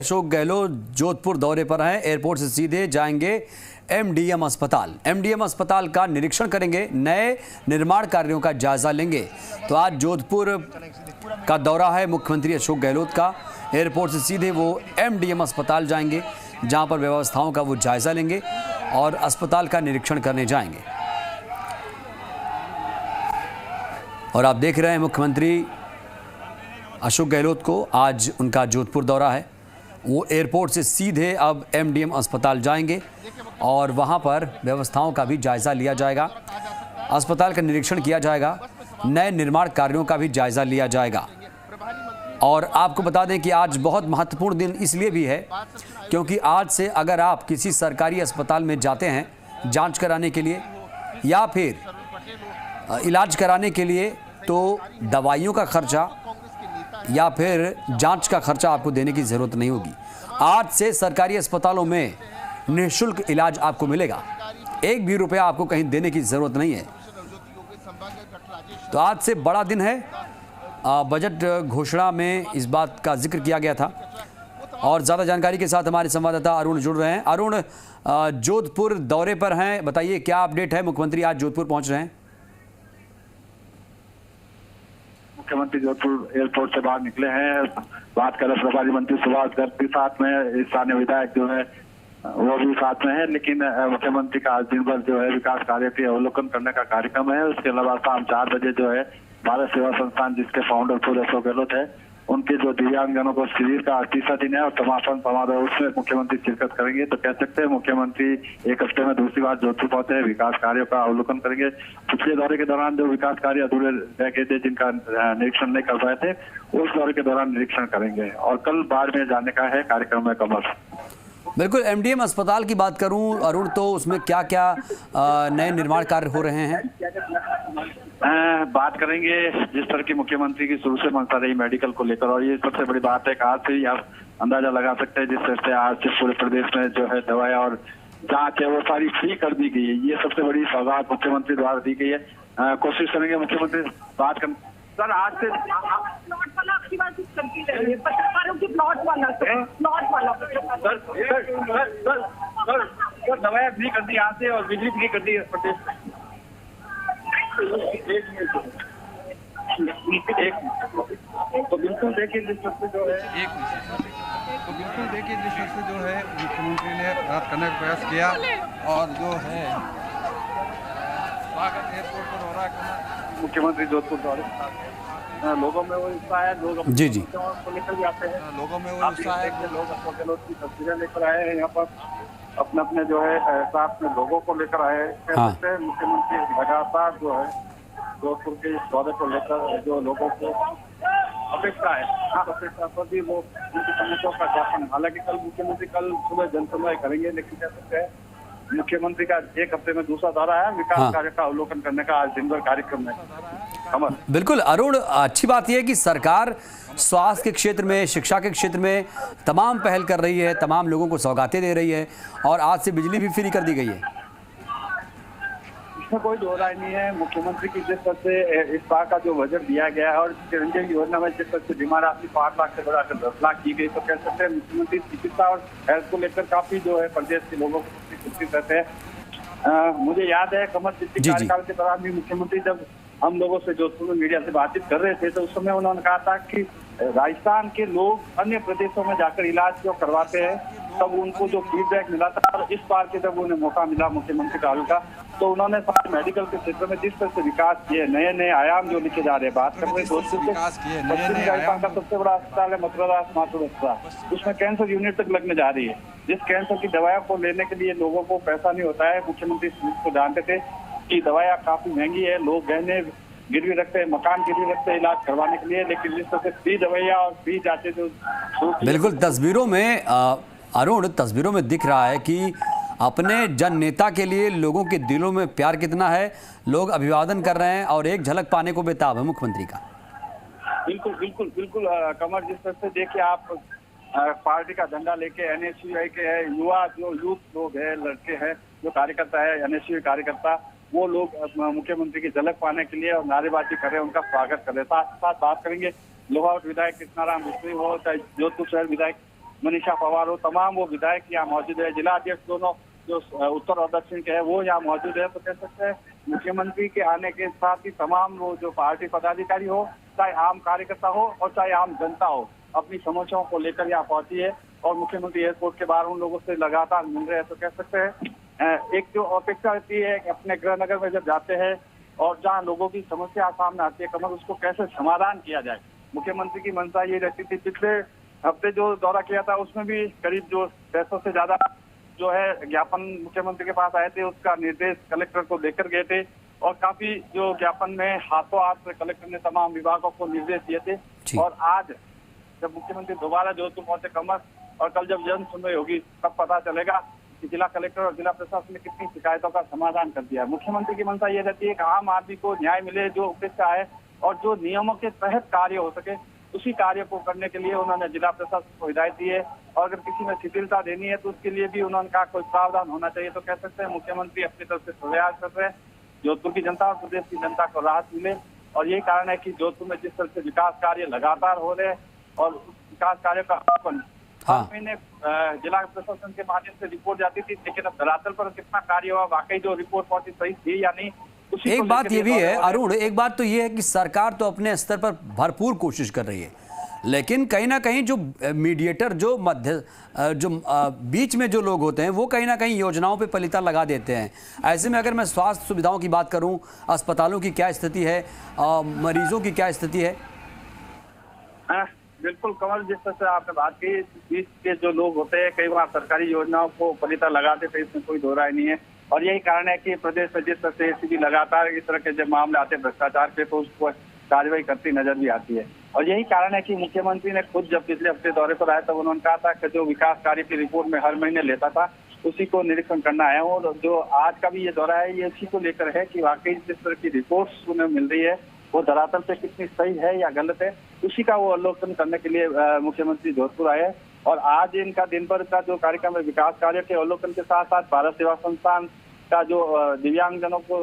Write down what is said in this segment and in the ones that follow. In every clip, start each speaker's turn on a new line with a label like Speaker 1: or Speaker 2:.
Speaker 1: अशोक गहलोत जोधपुर दौरे पर हैं। एयरपोर्ट से सीधे जाएंगे एमडीएम अस्पताल। एमडीएम अस्पताल का निरीक्षण करेंगे, नए निर्माण कार्यों का जायजा लेंगे। तो आज जोधपुर का दौरा है मुख्यमंत्री अशोक गहलोत का। एयरपोर्ट से सीधे वो एमडीएम अस्पताल जाएंगे, जहां पर व्यवस्थाओं का वो जायजा लेंगे और अस्पताल का निरीक्षण करने जाएंगे। और आप देख रहे हैं मुख्यमंत्री अशोक गहलोत को, आज उनका जोधपुर दौरा है। वो एयरपोर्ट से सीधे अब एमडीएम अस्पताल जाएंगे और वहां पर व्यवस्थाओं का भी जायजा लिया जाएगा, अस्पताल का निरीक्षण किया जाएगा, नए निर्माण कार्यों का भी जायजा लिया जाएगा। और आपको बता दें कि आज बहुत महत्वपूर्ण दिन इसलिए भी है क्योंकि आज से अगर आप किसी सरकारी अस्पताल में जाते हैं जांच कराने के लिए या फिर इलाज कराने के लिए, तो दवाइयों का खर्चा या फिर जांच का खर्चा आपको देने की ज़रूरत नहीं होगी। आज से सरकारी अस्पतालों में निःशुल्क इलाज आपको मिलेगा, एक भी रुपया आपको कहीं देने की ज़रूरत नहीं है। तो आज से बड़ा दिन है। बजट घोषणा में इस बात का जिक्र किया गया था। और ज़्यादा जानकारी के साथ हमारे संवाददाता अरुण जुड़ रहे हैं। अरुण, जोधपुर दौरे पर हैं, बताइए क्या अपडेट है? मुख्यमंत्री आज जोधपुर पहुँच रहे हैं।
Speaker 2: मुख्यमंत्री जोधपुर एयरपोर्ट से बाहर निकले हैं। बात करें प्रभारी मंत्री सुभाष गर्ग भी साथ में, स्थानीय विधायक जो है वो भी साथ में है। लेकिन मुख्यमंत्री का आज दिन भर जो है विकास कार्य के अवलोकन करने का कार्यक्रम है। उसके अलावा शाम 4 बजे जो है भारत सेवा संस्थान, जिसके फाउंडर पूर्ण अशोक गहलोत है, उनके जो दिव्यांगजनों को शिविर का तीसरा दिन है और समापन समारोह, उसमें मुख्यमंत्री शिरकत करेंगे। तो कह सकते हैं मुख्यमंत्री एक हफ्ते में दूसरी बार जोधपुर पहुंचे हैं, विकास कार्यों का अवलोकन करेंगे। पिछले दौरे के दौरान जो विकास कार्य अधूरे रह गए थे, जिनका निरीक्षण नहीं कर पाए थे, उस दौरे के दौरान निरीक्षण करेंगे। और कल बाड़मेर जाने का है कार्यक्रम में कमर।
Speaker 1: बिल्कुल, एमडीएम अस्पताल की बात करूं अरुण, तो उसमें क्या क्या नए निर्माण कार्य हो रहे हैं?
Speaker 2: बात करेंगे जिस तरह की मुख्यमंत्री की शुरू से मंशा रही मेडिकल को लेकर, और ये सबसे बड़ी बात है कि आज से ही आप अंदाजा लगा सकते हैं जिस तरह से आज से पूरे प्रदेश में जो है दवाएं और जांच है वो सारी फ्री कर दी गई है। ये सबसे बड़ी सौगात मुख्यमंत्री द्वारा दी गई है। कोशिश करेंगे मुख्यमंत्री बात कर। सर आज से
Speaker 3: प्लॉट वाला आपकी बात चलती रही है, पत्रकारों की प्लॉट वाला
Speaker 2: सर दवाएं फ्री कर दी यहाँ से और बिजली फ्री कर दी प्रदेश में। तो बिल्कुल देखिए जिस तरह से जो है
Speaker 4: मुख्यमंत्री ने बात करने का प्रयास किया और जो है स्वागत एयरपोर्ट पर हो रहा है।
Speaker 2: मुख्यमंत्री जोधपुर दौरे लोगों में वो उत्साह है, लोग
Speaker 1: जी
Speaker 2: को लेकर भी आते हैं।
Speaker 4: लोगों में वो उत्साह है
Speaker 2: कि लोग अशोक गहलोत की तस्वीरें लेकर आए हैं यहाँ पर, अपने अपने जो है साथ में लोगों को लेकर आए हैं।
Speaker 1: हाँ।
Speaker 2: मुख्यमंत्री लगातार जो है जोधपुर के इस दौरे को लेकर जो लोगों को अपेक्षा है, अपेक्षा पर भी वो उनकी समस्याओं का ज्ञापन। हालांकि कल मुख्यमंत्री कल सुबह जनसुनवाई करेंगे, लेकिन कह सकते हैं मुख्यमंत्री का एक हफ्ते में दूसरा दौरा है। विकास कार्य का अवलोकन करने का आज दिन भर कार्यक्रम है।
Speaker 1: बिल्कुल अरुण, अच्छी बात यह है कि सरकार स्वास्थ्य के क्षेत्र में, शिक्षा के क्षेत्र में तमाम पहल कर रही है, तमाम लोगों को सौगातें दे रही है और आज से बिजली भी फ्री कर दी गई है।
Speaker 2: इसमें कोई दो राय नहीं है। मुख्यमंत्री की जिस तरह से इस बार का जो बजट दिया गया है और चिरंजीवी योजना में जिस तरह से बीमा राशि 5 लाख से बढ़ाकर 10 लाख की गई, तो कह सकते हैं मुख्यमंत्री चिकित्सा और हेल्थ को लेकर काफी जो है प्रदेश के लोगों को चिंतित रहते हैं। मुझे याद है कमर पिछले कार्यकाल के दौरान भी मुख्यमंत्री जब हम लोगों से जोधपुर में मीडिया से बातचीत कर रहे थे, तो उस समय उन्होंने कहा था कि राजस्थान के लोग अन्य प्रदेशों में जाकर इलाज जो करवाते हैं, तब उनको जो फीडबैक मिला था, और इस बार के जब उन्हें मौका मिला मुख्यमंत्री काल का, तो उन्होंने सारे मेडिकल के क्षेत्र में जिस तरह से विकास किए, नए नए आयाम जो लिखे जा रहे हैं। बात कर रहे हैं जोधपुर से पश्चिमी राजस्थान का सबसे बड़ा अस्पताल है मथुरादास माथुर अस्पताल, उसमें कैंसर यूनिट तक लगने जा रही है। जिस कैंसर की दवाइयों को लेने के लिए लोगों को पैसा नहीं होता है, मुख्यमंत्री को जानते थे कि दवाइयाँ काफी महंगी है, लोग गहने गिरवी रखते हैं, मकान गिरवी रखते हैं इलाज करवाने के लिए, लेकिन जिस तरह से फ्री दवाइयाँ और फ्री जांचें जो
Speaker 1: बिल्कुल तस्वीरों में अरुण, तस्वीरों में दिख रहा है कि अपने जन नेता के लिए लोगों के दिलों में प्यार कितना है, लोग अभिवादन कर रहे हैं और एक झलक पाने को बेताब है मुख्यमंत्री का।
Speaker 2: बिल्कुल बिल्कुल बिल्कुल कमर, जिस तरह से देखिए आप पार्टी का झंडा लेके एनएसयूआई के है, युवा जो यूथ लोग है, लड़के हैं जो कार्यकर्ता है, एनएसयूआई कार्यकर्ता, वो लोग मुख्यमंत्री की झलक पाने के लिए और नारेबाजी कर रहे हैं, उनका स्वागत कर रहे हैं। साथ साथ बात करेंगे लोहावट विधायक कृष्णाराम बिश्नोई हो, चाहे जोधपुर शहर विधायक मनीषा पवार हो, तमाम वो विधायक यहाँ मौजूद है। जिला अध्यक्ष दोनों जो उत्तर और दक्षिण के हैं वो यहाँ मौजूद है। तो कह सकते हैं मुख्यमंत्री के आने के साथ ही तमाम वो जो पार्टी पदाधिकारी हो, चाहे आम कार्यकर्ता हो और चाहे आम जनता हो, अपनी समस्याओं को लेकर यहाँ पहुंची है और मुख्यमंत्री एयरपोर्ट के बाहर उन लोगों से लगातार मिल रहे हैं। तो कह सकते हैं एक जो अपेक्षा रहती है कि अपने गृह नगर में जब जाते हैं और जहाँ लोगों की समस्या सामने आती है कमर, उसको कैसे समाधान किया जाए। मुख्यमंत्री की मंशा ये रहती थी। पिछले हफ्ते जो दौरा किया था उसमें भी करीब जो 600 से ज्यादा जो है ज्ञापन मुख्यमंत्री के पास आए थे, उसका निर्देश कलेक्टर को देकर गए थे और काफी जो ज्ञापन में हाथों हाथ कलेक्टर ने तमाम विभागों को निर्देश दिए थे। और आज जब मुख्यमंत्री दोबारा जोधपुर पहुंचे कमर, और कल जब जन सुनवाई होगी तब पता चलेगा कि जिला कलेक्टर और जिला प्रशासन ने कितनी शिकायतों का समाधान कर दिया। मुख्यमंत्री की मंशा ये रहती है कि आम आदमी को न्याय मिले, जो उपेक्षा है और जो नियमों के तहत कार्य हो सके, उसी कार्य को करने के लिए उन्होंने जिला प्रशासन को हिदायत दी है। और अगर किसी में शिथिलता देनी है तो उसके लिए भी उन्होंने कहा कोई प्रावधान होना चाहिए। तो कह सकते हैं मुख्यमंत्री अपनी तरफ से प्रयास कर रहे हैं जोधपुर की जनता और प्रदेश की जनता को राहत मिले। और यही कारण है कि जोधपुर में जिस तरह से विकास कार्य लगातार हो रहे हैं और उस विकास कार्य का अवलोकन हर महीने जिला प्रशासन के माध्यम से रिपोर्ट जाती थी, लेकिन अब धरातल पर कितना कार्य हुआ, वाकई जो रिपोर्ट पहुंची सही थी या नहीं।
Speaker 1: एक बात ये भी है अरुण, एक बात तो ये है कि सरकार तो अपने स्तर पर भरपूर कोशिश कर रही है, लेकिन कहीं ना कहीं जो मीडिएटर, जो बीच में जो लोग होते हैं वो कहीं ना कहीं योजनाओं पे पलीता लगा देते हैं। ऐसे में अगर मैं स्वास्थ्य सुविधाओं की बात करूं, अस्पतालों की क्या स्थिति है, मरीजों की क्या स्थिति है?
Speaker 2: बिल्कुल कमल, जिस तरह से आपने बात की, बीच के जो लोग होते हैं कई बार सरकारी योजनाओं को पलीता लगाते थे, इसमें कोई दो राय नहीं है। और यही कारण है कि प्रदेश में जिस तरह से एसीबी लगातार इस तरह के जब मामले आते हैं भ्रष्टाचार के, तो उसको कार्रवाई करती नजर भी आती है। और यही कारण है कि मुख्यमंत्री ने खुद जब पिछले हफ्ते दौरे पर आया तब उन्होंने कहा था कि जो विकास कार्य की रिपोर्ट में हर महीने लेता था उसी को निरीक्षण करना है। और जो आज का भी ये दौरा है ये इसी को लेकर है कि वाकई जिस तरह की रिपोर्ट्स उन्हें मिल रही है वो धरातल पे कितनी सही है या गलत है, उसी का वो अवलोकन करने के लिए मुख्यमंत्री जोधपुर आए हैं। और आज इनका दिन भर का जो कार्यक्रम है विकास कार्य के अवलोकन के साथ साथ भारत सेवा संस्थान का जो दिव्यांगजनों को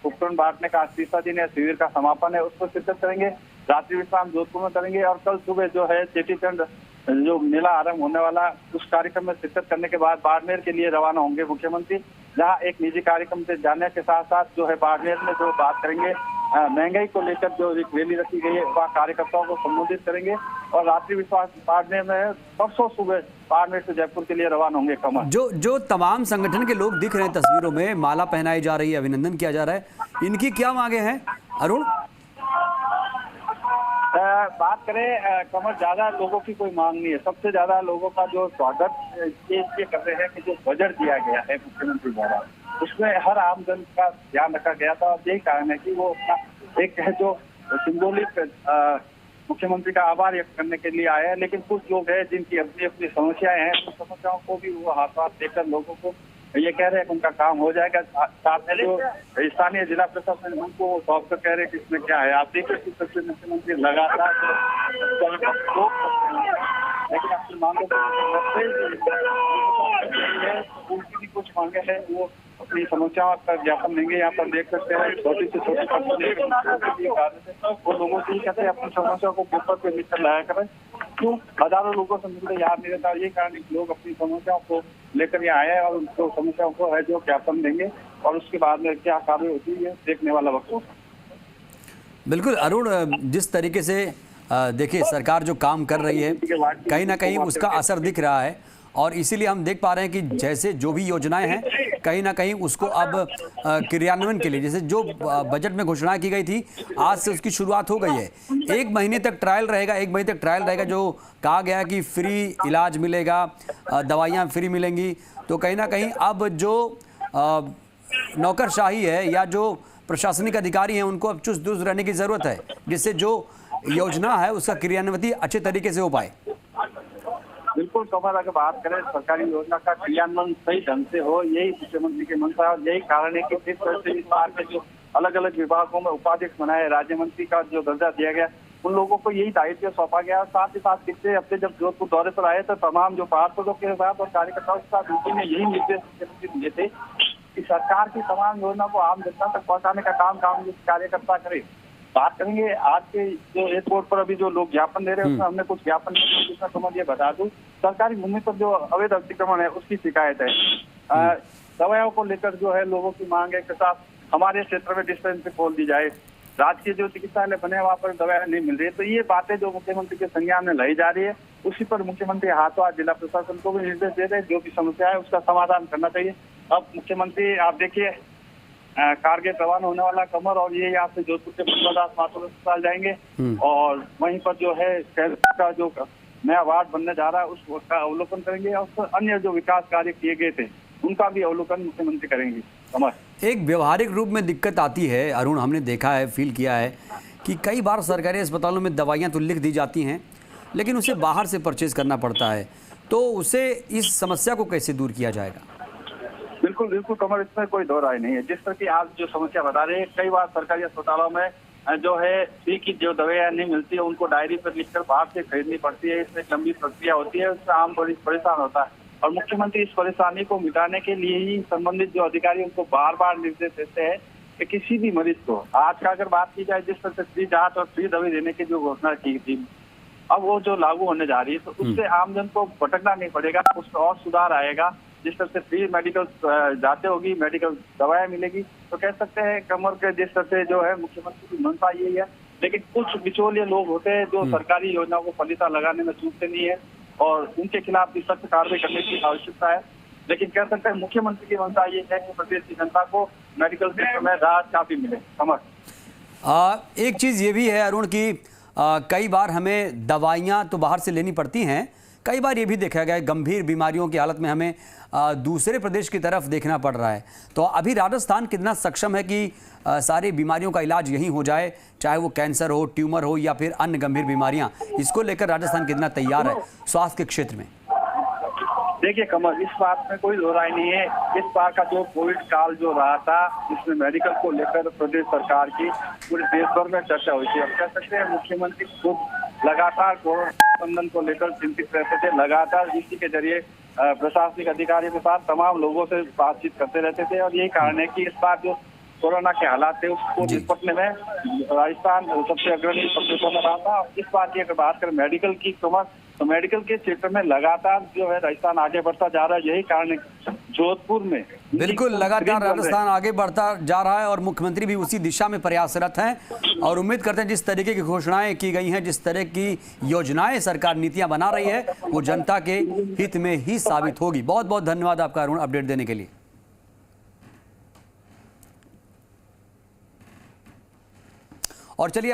Speaker 2: उपकरण बांटने का 30वां दिन है, शिविर का समापन है, उसको शिरकत करेंगे। रात्रि विश्राम जोधपुर में करेंगे और कल सुबह जो है चेटीचंड जो मेला आरंभ होने वाला उस कार्यक्रम में शिरकत करने के बाद बाड़मेर के लिए रवाना होंगे मुख्यमंत्री, जहां एक निजी कार्यक्रम से जाने के साथ साथ जो है बाड़मेर में जो बात करेंगे महंगाई को लेकर जो एक रैली रखी गई है वहाँ कार्यकर्ताओं को संबोधित करेंगे। और रात्रि विश्वास बाड़मेर में परसों सुबह बाड़मेर से जयपुर के लिए रवाना होंगे। कमल, जो तमाम संगठन के लोग दिख रहे हैं तस्वीरों में, माला पहनाई जा रही है, अभिनंदन किया जा रहा है, इनकी क्या मांगे हैं अरुण? बात करें कमल, ज्यादा लोगों की कोई मांग नहीं है। सबसे ज्यादा लोगों का जो स्वागत ये कर रहे हैं कि जो बजट दिया गया है मुख्यमंत्री द्वारा उसमें हर आमजन का ध्यान रखा गया था। और यही कारण है कि वो अपना एक है जो सिंबॉलिक मुख्यमंत्री का आभार व्यक्त करने के लिए आए हैं। लेकिन कुछ लोग हैं जिनकी अपनी अपनी समस्याएं हैं, उन समस्याओं को भी वो हाथ देकर लोगों को ये कह रहे हैं कि उनका काम हो जाएगा। साथ में जो स्थानीय जिला प्रशासन उनको सौंप कर कह रहे हैं कि इसमें क्या है। आप देखिए कि सबसे मुख्यमंत्री लगातार लेकिन अपनी मांगों उनकी भी कुछ मांगे हैं, वो अपनी समस्याओं का ज्ञापन देंगे। यहाँ पर देख सकते हैं छोटी से छोटी वो लोगों से ही कहते हैं अपनी समस्याओं को पेपर पे लिखकर लाया करें, क्यों हजारों लोगों से मिलकर याद नहीं रहता। ये कारण लोग अपनी समस्याओं को लेकर यहाँ आए हैं और उनको समस्याओं को है जो ज्ञापन देंगे और उसके बाद में क्या कार्य होती है देखने वाला वक्त होगा।
Speaker 1: बिल्कुल अरुण, जिस तरीके से देखिए सरकार जो काम कर रही है कहीं ना कहीं उसका असर दिख रहा है और इसीलिए हम देख पा रहे हैं कि जैसे जो भी योजनाएं हैं कहीं ना कहीं उसको अब क्रियान्वयन के लिए, जैसे जो बजट में घोषणा की गई थी आज से उसकी शुरुआत हो गई है। 1 महीने तक ट्रायल रहेगा, 1 महीने तक ट्रायल रहेगा। जो कहा गया कि फ्री इलाज मिलेगा, दवाइयाँ फ्री मिलेंगी, तो कहीं ना कहीं अब जो नौकरशाही है या जो प्रशासनिक अधिकारी हैं उनको अब चुस्त दुरुस्त रहने की ज़रूरत है, जिससे जो योजना है उसका क्रियान्वयन अच्छे तरीके से हो पाए।
Speaker 2: बिल्कुल कमल, अगर बात करें सरकारी योजना का क्रियान्वयन सही ढंग से हो, यही मुख्यमंत्री की मंशा है। और यही कारण है कि जिस तरह से इस बार में जो अलग अलग विभागों में उपाध्यक्ष बनाए, राज्य मंत्री का जो दर्जा दिया गया, उन लोगों को यही दायित्व सौंपा गया। और साथ ही साथ पिछले हफ्ते जब जोधपुर दौरे पर आए तो तमाम जो पार्षदों के साथ और कार्यकर्ताओं के साथ उनकी ने यही निर्देश मुख्यमंत्री दिए थे कि सरकार की तमाम योजना को आम जनता तक पहुंचाने का काम कार्यकर्ता करे। बात करेंगे आज के जो एयरपोर्ट पर अभी जो लोग ज्ञापन दे रहे हैं उसमें हमने कुछ ज्ञापन जिसमें समझ ये बता दूं, सरकारी भूमि पर जो अवैध अतिक्रमण है उसकी शिकायत है। दवाओं को लेकर जो है लोगों की मांग है के साथ हमारे क्षेत्र में डिस्पेंसरी खोल दी जाए, राजकीय जो चिकित्सालय बने वहाँ पर दवाएं नहीं मिल रही है। तो ये बातें जो मुख्यमंत्री के संज्ञान में लाई जा रही है, उसी पर मुख्यमंत्री हाथों हाथ जिला प्रशासन को भी निर्देश दे रहे हैं, जो भी समस्या है उसका समाधान करना चाहिए। अब मुख्यमंत्री आप देखिए कारगिल रवाना होने वाला कमर, और ये यहाँ से जोधपुर के पुष्पादास माथुर अस्पताल जाएंगे और वहीं पर जो है का जो नया वार्ड बनने जा रहा है उसका अवलोकन करेंगे और अन्य जो विकास कार्य किए गए थे उनका भी अवलोकन मुख्यमंत्री करेंगे। कमर
Speaker 1: एक व्यवहारिक रूप में दिक्कत आती है अरुण, हमने देखा है, फील किया है कि कई बार सरकारी अस्पतालों में दवाइयाँ तो लिख दी जाती हैं लेकिन उसे बाहर से परचेज करना पड़ता है, तो उसे इस समस्या को कैसे दूर किया जाएगा?
Speaker 2: बिल्कुल बिल्कुल कमर, इसमें कोई दो राय नहीं है। जिस तरह की आप जो समस्या बता रहे हैं, कई बार सरकारी अस्पतालों में जो है फ्री की जो दवाइयाँ नहीं मिलती है उनको डायरी पर लिखकर बाहर से खरीदनी पड़ती है। इसमें लंबी प्रक्रिया होती है, उससे आम परेशान होता है और मुख्यमंत्री इस परेशानी को मिटाने के लिए ही संबंधित जो अधिकारी उनको बार बार निर्देश देते हैं कि किसी भी मरीज को, आज का अगर बात की जाए जिस तरह से फ्री जांच और फ्री दवाई देने की जो घोषणा की थी, अब वो जो लागू होने जा रही है तो उससे आमजन को भटकना नहीं पड़ेगा, उसमें और सुधार आएगा। जिस तरह से फ्री मेडिकल जांचें होगी, मेडिकल दवाएं मिलेगी, तो कह सकते हैं कमर के जिस तरह से जो है मुख्यमंत्री की मंशा यही है। लेकिन कुछ बिचौलिए लोग होते हैं जो सरकारी योजनाओं को फलीता लगाने में चूकते नहीं है और उनके खिलाफ भी सख्त कार्रवाई करने की आवश्यकता है। लेकिन कह सकते हैं मुख्यमंत्री की मंशा ये है कि प्रदेश की जनता को मेडिकल सेक्टर में राहत काफी मिले। कमर
Speaker 1: एक चीज़ ये भी है अरुण कि कई बार हमें दवाइयाँ तो बाहर से लेनी पड़ती हैं, कई बार ये भी देखा गया है गंभीर बीमारियों की हालत में हमें दूसरे प्रदेश की तरफ देखना पड़ रहा है। तो अभी राजस्थान कितना सक्षम है कि सारी बीमारियों का इलाज यहीं हो जाए, चाहे वो कैंसर हो, ट्यूमर हो या फिर अन्य गंभीर बीमारियां, इसको लेकर राजस्थान कितना तैयार है स्वास्थ्य के क्षेत्र में?
Speaker 2: देखिए कमल, इस बात में कोई दो राय नहीं है। इस बार का जो कोविड काल जो रहा था जिसमें मेडिकल को लेकर प्रदेश सरकार की पूरे देश भर में चर्चा हुई थी। अब कह सकते हैं मुख्यमंत्री खुद लगातार कोरोना प्रबंधन को लेकर चिंतित रहते थे, लगातार इसी के जरिए प्रशासनिक अधिकारियों के साथ तमाम लोगों से बातचीत करते रहते थे और यही कारण है कि इस बार जो कोरोना के हालात थे उसको निपटने में राजस्थान सबसे अग्रणी प्रदेशों में रहा था। इस बार की अगर बात करें मेडिकल की तो मेडिकल के क्षेत्र में लगातार जो है राजस्थान आगे बढ़ता जा रहा है। यही कारण है जोधपुर में
Speaker 1: बिल्कुल लगातार राजस्थान आगे बढ़ता जा रहा है और मुख्यमंत्री भी उसी दिशा में प्रयासरत हैं और उम्मीद करते हैं जिस तरीके की घोषणाएं की गई हैं, जिस तरह की योजनाएं सरकार नीतियां बना रही है, वो जनता के हित में ही साबित होगी। बहुत बहुत धन्यवाद आपका अरुण, अपडेट देने के लिए। और चलिए